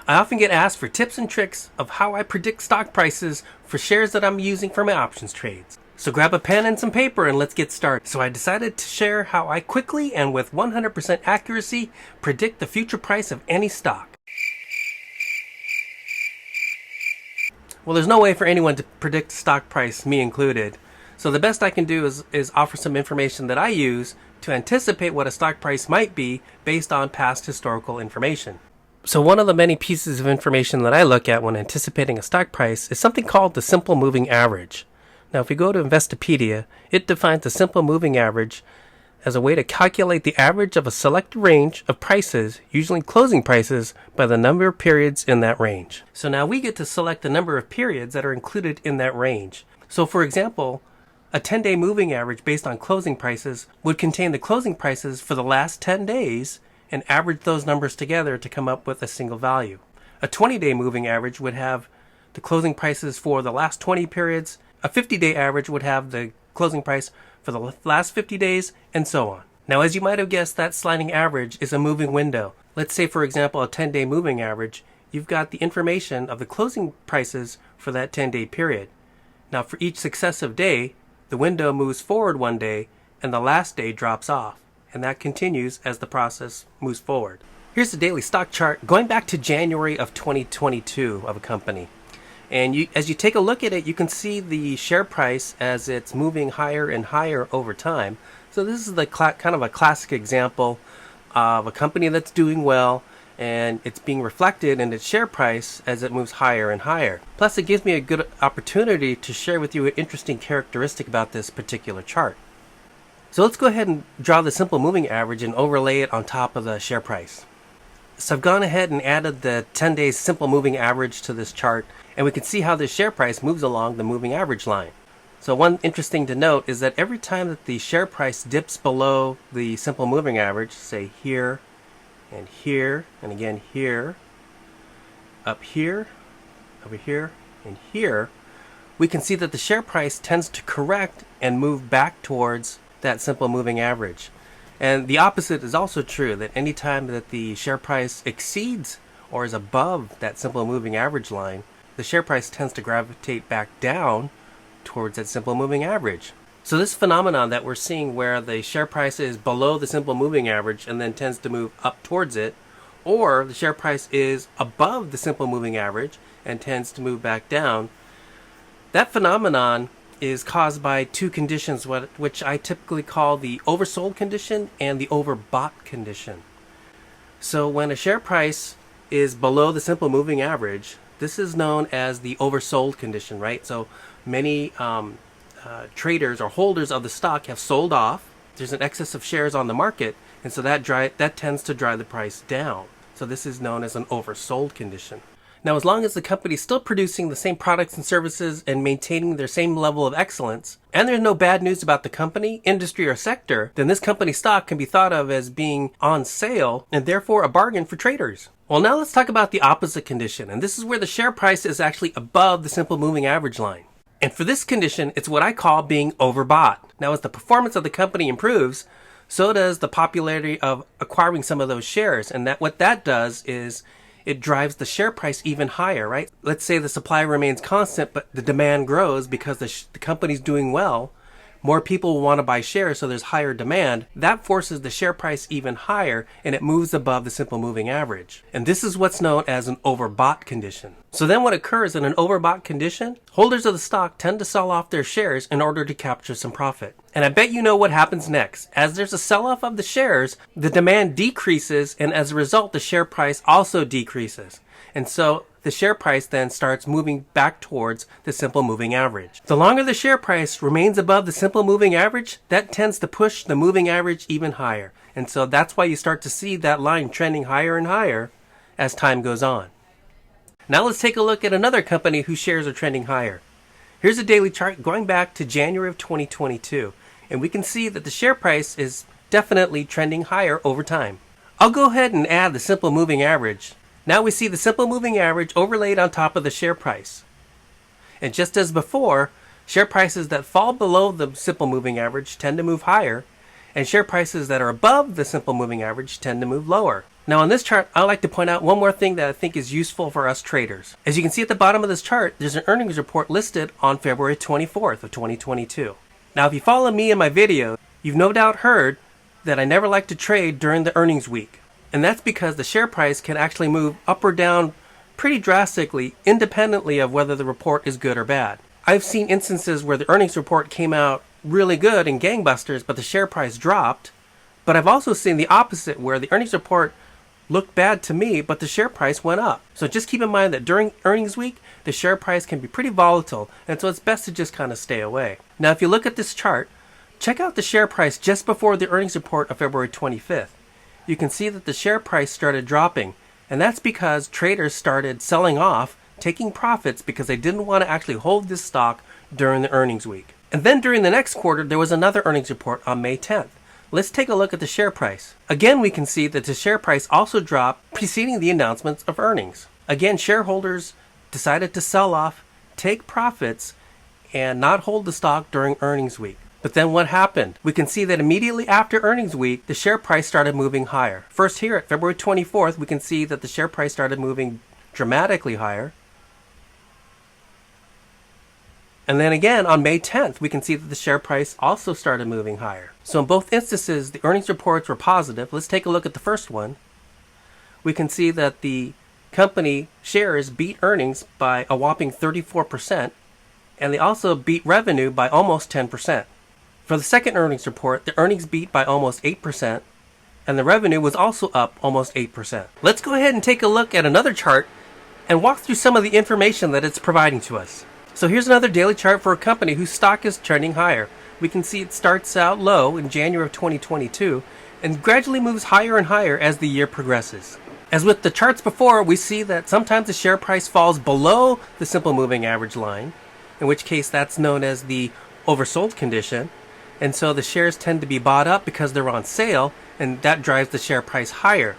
I often get asked for tips and tricks of how I predict stock prices for shares that I'm using for my options trades. So grab a pen and some paper and let's get started. So I decided to share how I quickly and with 100% accuracy predict the future price of any stock. Well, there's no way for anyone to predict stock price, me included. So the best I can do is offer some information that I use to anticipate what a stock price might be based on past historical information. So one of the many pieces of information that I look at when anticipating a stock price is something called the simple moving average. Now, if we go to Investopedia, it defines the simple moving average as a way to calculate the average of a selected range of prices, usually closing prices, by the number of periods in that range. So now we get to select the number of periods that are included in that range. So for example, a 10-day moving average based on closing prices would contain the closing prices for the last 10 days and average those numbers together to come up with a single value. A 20-day moving average would have the closing prices for the last 20 periods. A 50-day average would have the closing price for the last 50 days, and so on. Now, as you might have guessed, that sliding average is a moving window. Let's say, for example, a 10-day moving average. You've got the information of the closing prices for that 10-day period. Now, for each successive day, the window moves forward one day, and the last day drops off. And that continues as the process moves forward. Here's the daily stock chart going back to January of 2022 of a company. And as you take a look at it, you can see the share price as it's moving higher and higher over time. So this is the kind of a classic example of a company that's doing well, and it's being reflected in its share price as it moves higher and higher. Plus, it gives me a good opportunity to share with you an interesting characteristic about this particular chart. So let's go ahead and draw the simple moving average and overlay it on top of the share price. So I've gone ahead and added the 10-day simple moving average to this chart, and we can see how the share price moves along the moving average line. So one interesting to note is that every time that the share price dips below the simple moving average, say here, and again here, up here, over here, and here, we can see that the share price tends to correct and move back towards that simple moving average. And the opposite is also true, that any time that the share price exceeds or is above that simple moving average line, the share price tends to gravitate back down towards that simple moving average. So this phenomenon that we're seeing where the share price is below the simple moving average and then tends to move up towards it, or the share price is above the simple moving average and tends to move back down, that phenomenon is caused by two conditions, which I typically call the oversold condition and the overbought condition. So when a share price is below the simple moving average, this is known as the oversold condition, right? So many traders or holders of the stock have sold off. There's an excess of shares on the market, and so that tends to drive the price down. So this is known as an oversold condition. Now, as long as the company is still producing the same products and services and maintaining their same level of excellence, and there's no bad news about the company, industry, or sector, then this company stock can be thought of as being on sale and therefore a bargain for traders. Well, now let's talk about the opposite condition, and this is where the share price is actually above the simple moving average line. And for this condition, it's what I call being overbought. Now, as the performance of the company improves, so does the popularity of acquiring some of those shares, and what that does is it drives the share price even higher, right? Let's say the supply remains constant, but the demand grows because the company's doing well. More people want to buy shares, so there's higher demand. That forces the share price even higher, and it moves above the simple moving average. And this is what's known as an overbought condition. So then what occurs in an overbought condition? Holders of the stock tend to sell off their shares in order to capture some profit. And I bet you know what happens next. As there's a sell-off of the shares, the demand decreases, and as a result, the share price also decreases. And so the share price then starts moving back towards the simple moving average. The longer the share price remains above the simple moving average, that tends to push the moving average even higher. And so that's why you start to see that line trending higher and higher as time goes on. Now let's take a look at another company whose shares are trending higher. Here's a daily chart going back to January of 2022. And we can see that the share price is definitely trending higher over time. I'll go ahead and add the simple moving average. Now we see the simple moving average overlaid on top of the share price. And just as before, share prices that fall below the simple moving average tend to move higher, and share prices that are above the simple moving average tend to move lower. Now on this chart, I like to point out one more thing that I think is useful for us traders. As you can see at the bottom of this chart, there's an earnings report listed on February 24th of 2022. Now if you follow me in my video, you've no doubt heard that I never like to trade during the earnings week. And that's because the share price can actually move up or down pretty drastically, independently of whether the report is good or bad. I've seen instances where the earnings report came out really good and gangbusters, but the share price dropped. But I've also seen the opposite, where the earnings report looked bad to me, but the share price went up. So just keep in mind that during earnings week, the share price can be pretty volatile, and so it's best to just kind of stay away. Now, if you look at this chart, check out the share price just before the earnings report of February 25th. You can see that the share price started dropping, and that's because traders started selling off, taking profits because they didn't want to actually hold this stock during the earnings week. And then during the next quarter, there was another earnings report on May 10th. Let's take a look at the share price. Again, we can see that the share price also dropped preceding the announcements of earnings. Again, shareholders decided to sell off, take profits, and not hold the stock during earnings week. But then what happened? We can see that immediately after earnings week, the share price started moving higher. First here at February 24th, we can see that the share price started moving dramatically higher. And then again, on May 10th, we can see that the share price also started moving higher. So in both instances, the earnings reports were positive. Let's take a look at the first one. We can see that the company shares beat earnings by a whopping 34%, and they also beat revenue by almost 10%. For the second earnings report, the earnings beat by almost 8%, and the revenue was also up almost 8%. Let's go ahead and take a look at another chart and walk through some of the information that it's providing to us. So here's another daily chart for a company whose stock is trending higher. We can see it starts out low in January of 2022 and gradually moves higher and higher as the year progresses. As with the charts before, we see that sometimes the share price falls below the simple moving average line, in which case that's known as the oversold condition. And so the shares tend to be bought up because they're on sale, and that drives the share price higher.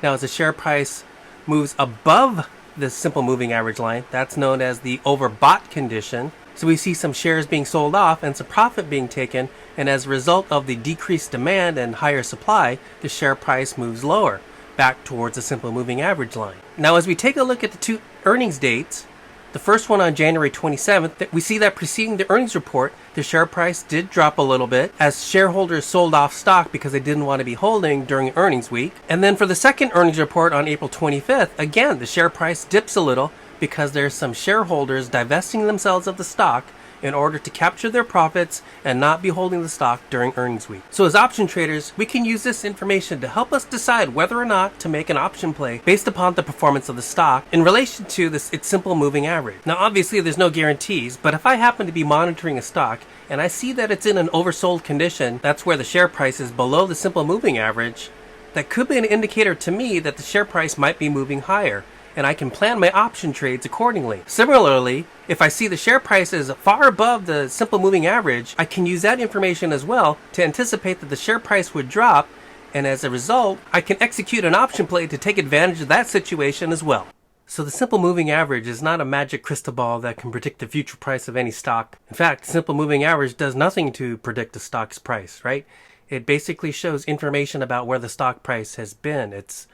Now as the share price moves above the simple moving average line, that's known as the overbought condition. So we see some shares being sold off and some profit being taken, and as a result of the decreased demand and higher supply, the share price moves lower, back towards the simple moving average line. Now as we take a look at the two earnings dates, the first one on January 27th, we see that preceding the earnings report, the share price did drop a little bit as shareholders sold off stock because they didn't want to be holding during earnings week. And then for the second earnings report on April 25th, again, the share price dips a little because there's some shareholders divesting themselves of the stock in order to capture their profits and not be holding the stock during earnings week. So as option traders, we can use this information to help us decide whether or not to make an option play based upon the performance of the stock in relation to its simple moving average. Now obviously there's no guarantees, but if I happen to be monitoring a stock and I see that it's in an oversold condition, that's where the share price is below the simple moving average, that could be an indicator to me that the share price might be moving higher, and I can plan my option trades accordingly. Similarly, if I see the share price is far above the simple moving average, I can use that information as well to anticipate that the share price would drop, and as a result, I can execute an option play to take advantage of that situation as well. So the simple moving average is not a magic crystal ball that can predict the future price of any stock. In fact, the simple moving average does nothing to predict a stock's price, right? It basically shows information about where the stock price has been. It's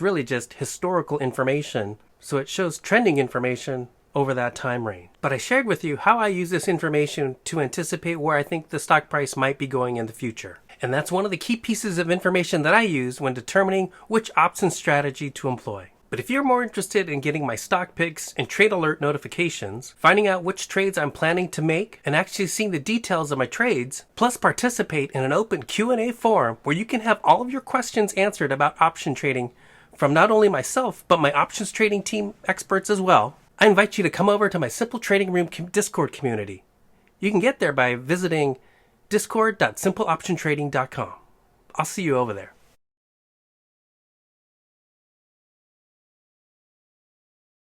really just historical information, so it shows trending information over that time range. But I shared with you how I use this information to anticipate where I think the stock price might be going in the future. And that's one of the key pieces of information that I use when determining which option strategy to employ. But if you're more interested in getting my stock picks and trade alert notifications, finding out which trades I'm planning to make, and actually seeing the details of my trades, plus participate in an open Q&A forum where you can have all of your questions answered about option trading from not only myself, but my options trading team experts as well, I invite you to come over to my Simple Trading Room Discord community. You can get there by visiting discord.simpleoptiontrading.com. I'll see you over there.